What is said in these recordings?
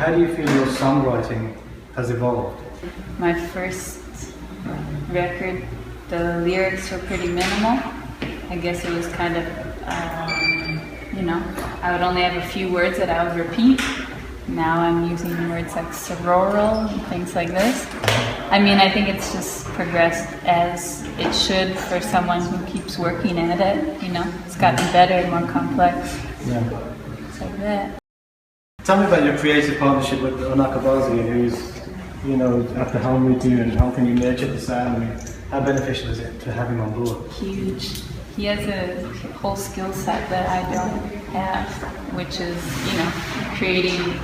how do you feel your songwriting has evolved? My first record, the lyrics were pretty minimal. I guess it was kind of, you know, I would only have a few words that I would repeat. Now I'm using words like sororal and things like this. I mean, I think it's just progressed as it should for someone who keeps working at it, you know. It's gotten better, more complex. Yeah. It's like that. Tell me about your creative partnership with Onakabazi, who's, you know, at the helm with you, and how can you nurture the sound? I mean, how beneficial is it to have him on board? Huge. He has a whole skill set that I don't have, which is, you know, creating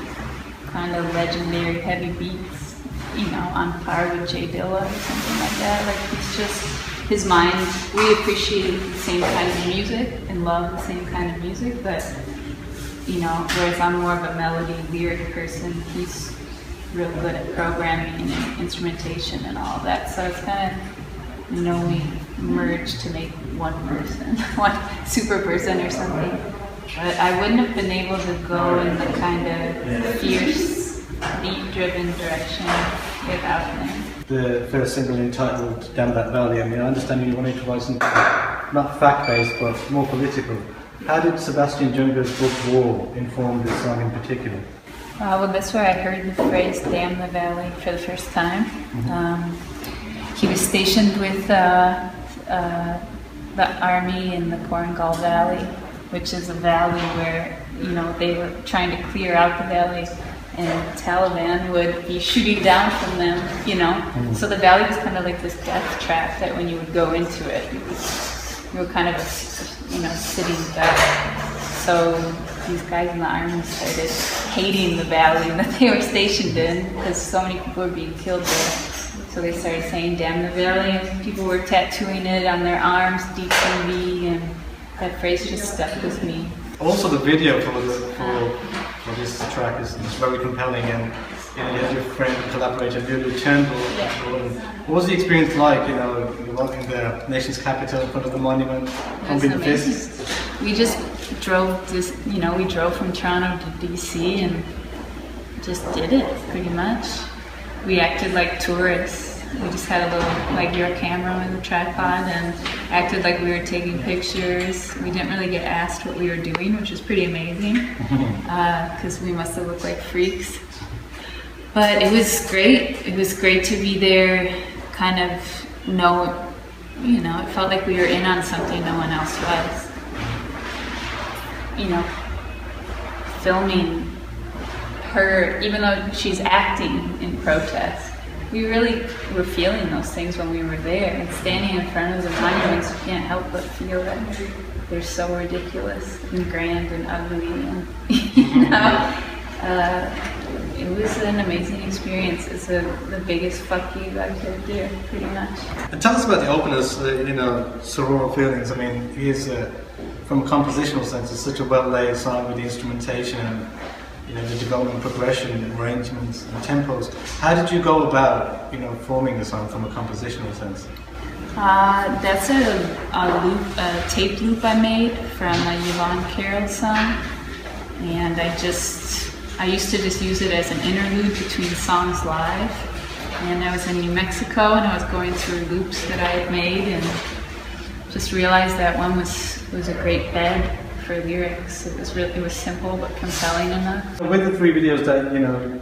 kind of legendary heavy beats, you know, on par with Jay Dilla or something like that. Like, he's just, his mind, we appreciate the same kind of music and love the same kind of music, but, you know, whereas I'm more of a melody, lyric person, he's real good at programming and instrumentation and all of that. So it's kind of, you know, we merge to make one person, one super person or something. But I wouldn't have been able to go in the kind of fierce, beat-driven direction without him. The first single entitled Down That Valley, I mean, I understand you wanted to write something not fact-based, but more political. How did Sebastian Junger's book War inform this song in particular? Well, that's where I heard the phrase "Damn the Valley" for the first time. He was stationed with the army in the Korengal Valley, which is a valley where, you know, they were trying to clear out the valley, and Taliban would be shooting down from them, you know. So the valley was kind of like this death trap that when you would go into it, you were kind of a, you know, sitting duck. So these guys in the army started hating the valley that they were stationed in because so many people were being killed there. So they started saying "Damn the Valley," and people were tattooing it on their arms, DTV, and that phrase just stuck with me. Also, the video for this track is very compelling, and you know, you have your friend and collaborator, Lulu Turnbull. Yeah. What was the experience like? You know, you're walking the nation's capital in front of the monument, pumping the fists. We just drove this, you know, we drove from Toronto to DC and just did it pretty much. We acted like tourists. We just had a little, like, your camera with a tripod and acted like we were taking pictures. We didn't really get asked what we were doing, which was pretty amazing, because we must have looked like freaks. But it was great. It was great to be there, kind of know, you know, it felt like we were in on something no one else was. You know, filming her, even though she's acting in protest, we really were feeling those things when we were there. And standing in front of the monuments, you can't help but feel that they're so ridiculous and grand and ugly. And, you know, it was an amazing experience. It's the biggest fuck you I could do, pretty much. And tell us about the openness, you know, sororal feelings. I mean, he is, from a compositional sense, it's such a well-laid song with the instrumentation and, you know, the development, progression, arrangements, and tempos. How did you go about, you know, forming the song from a compositional sense? That's a tape loop I made from a Yvonne Carroll song, and I used to just use it as an interlude between songs live. And I was in New Mexico and I was going through loops that I had made and just realized that one was a great bed for lyrics. It was simple but compelling enough. With the 3 videos that, you know,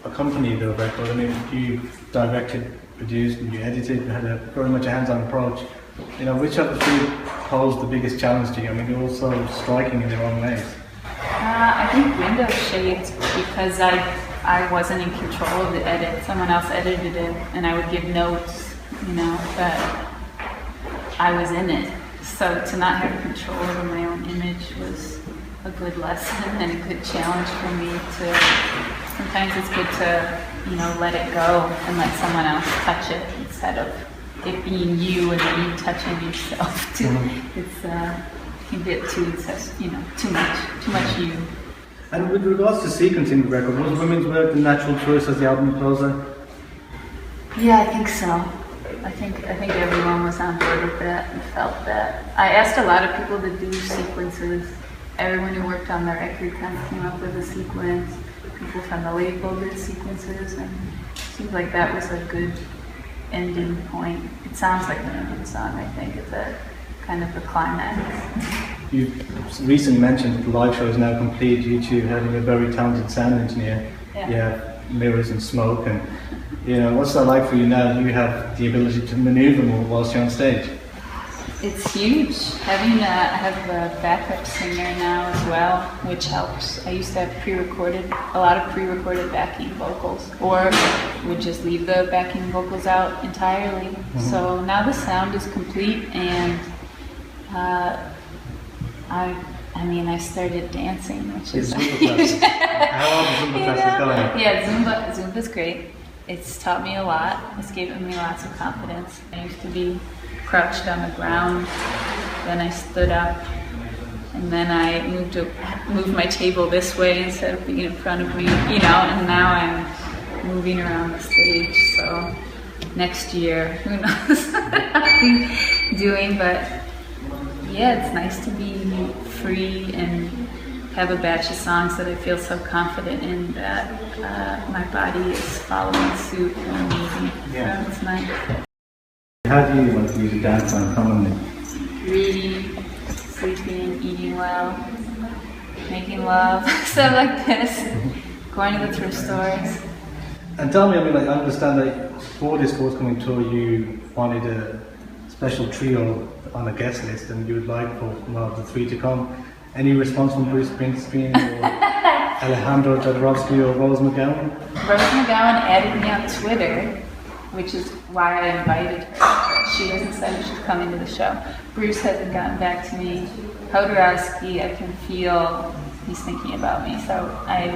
accompanied the record, I mean, you directed, produced, and you edited, had very much a hands-on approach. You know, which of the 3 posed the biggest challenge to you? I mean, they're all so striking in their own ways. I think Window Shades, because I wasn't in control of the edit. Someone else edited it and I would give notes, you know, but I was in it. So to not have control over my own image was a good lesson and a good challenge for me to, sometimes it's good to, you know, let it go and let someone else touch it instead of it being you and then you touching yourself too. It's a bit too, you know, too much you. And with regards to sequencing the record, was Women's Work the natural choice as the album closer? Yeah, I think so. I think everyone was on board with that and felt that. I asked a lot of people to do sequences. Everyone who worked on the record kind of came up with a sequence. people from the label did sequences, and it seems like that was a good ending point. It sounds like the end of the song, I think. It's a kind of the climax. You recently mentioned that the live show is now complete due to having a very talented sound engineer. Yeah. You have mirrors and smoke, and what's that like for you now? You have the ability to maneuver more whilst you're on stage. It's huge. I have a backup singer now as well, which helps. I used to have a lot of pre-recorded backing vocals, or would just leave the backing vocals out entirely. Mm-hmm. So now the sound is complete, and I started dancing, which is huge. How long is Zumba classes going? Yeah, Zumba's great. It's taught me a lot. It's given me lots of confidence. I used to be crouched on the ground, then I stood up, and then I moved my table this way instead of being in front of me, and now I'm moving around the stage. So next year, who knows what I'll be doing, but yeah, it's nice to be free and have a batch of songs that I feel so confident in that my body is following suit and amazing. Yeah. So it's nice. How do you like to use a dance on commonly? Reading, sleeping, eating well, making love, stuff like this. Going to the thrift stores. And tell me, I understand that for this forthcoming tour you wanted a special trio on a guest list, and you would like for the three to come. Any response from Bruce Springsteen or Alejandro Jodorowsky or Rose McGowan? Rose McGowan added me on Twitter, which is why I invited her. She hasn't said she's coming to the show. Bruce hasn't gotten back to me. Jodorowsky, I can feel he's thinking about me, so I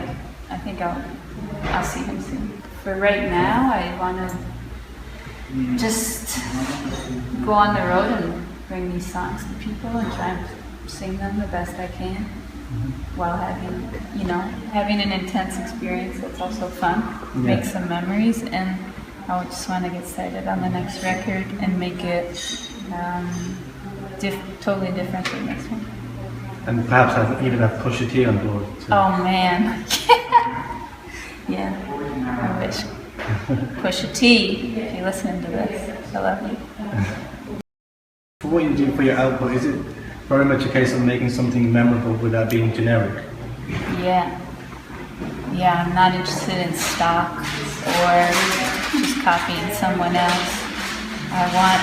think I'll see him soon. For right now, I want to just go on the road and bring these songs to people and try and sing them the best I can, while having an intense experience that's also fun, make some memories, and I just want to get started on the next record and make it totally different from this one. And perhaps even have Pusha T on board. Oh man, yeah, I wish. Pusha T, if you're listening to this, I love you. For what you do for your output, is it very much a case of making something memorable without being generic? Yeah, I'm not interested in stock or just copying someone else. I want,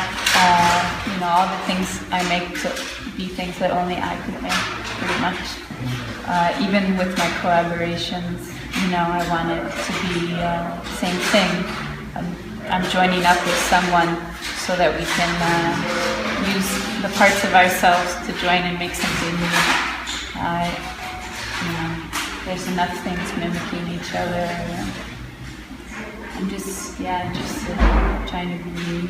all the things I make to be things that only I could make, pretty much. Even with my collaborations, I want it to be the same thing. I'm joining up with someone so that we can use the parts of ourselves to join and make something new. There's enough things mimicking each other. I'm just, interested in trying to be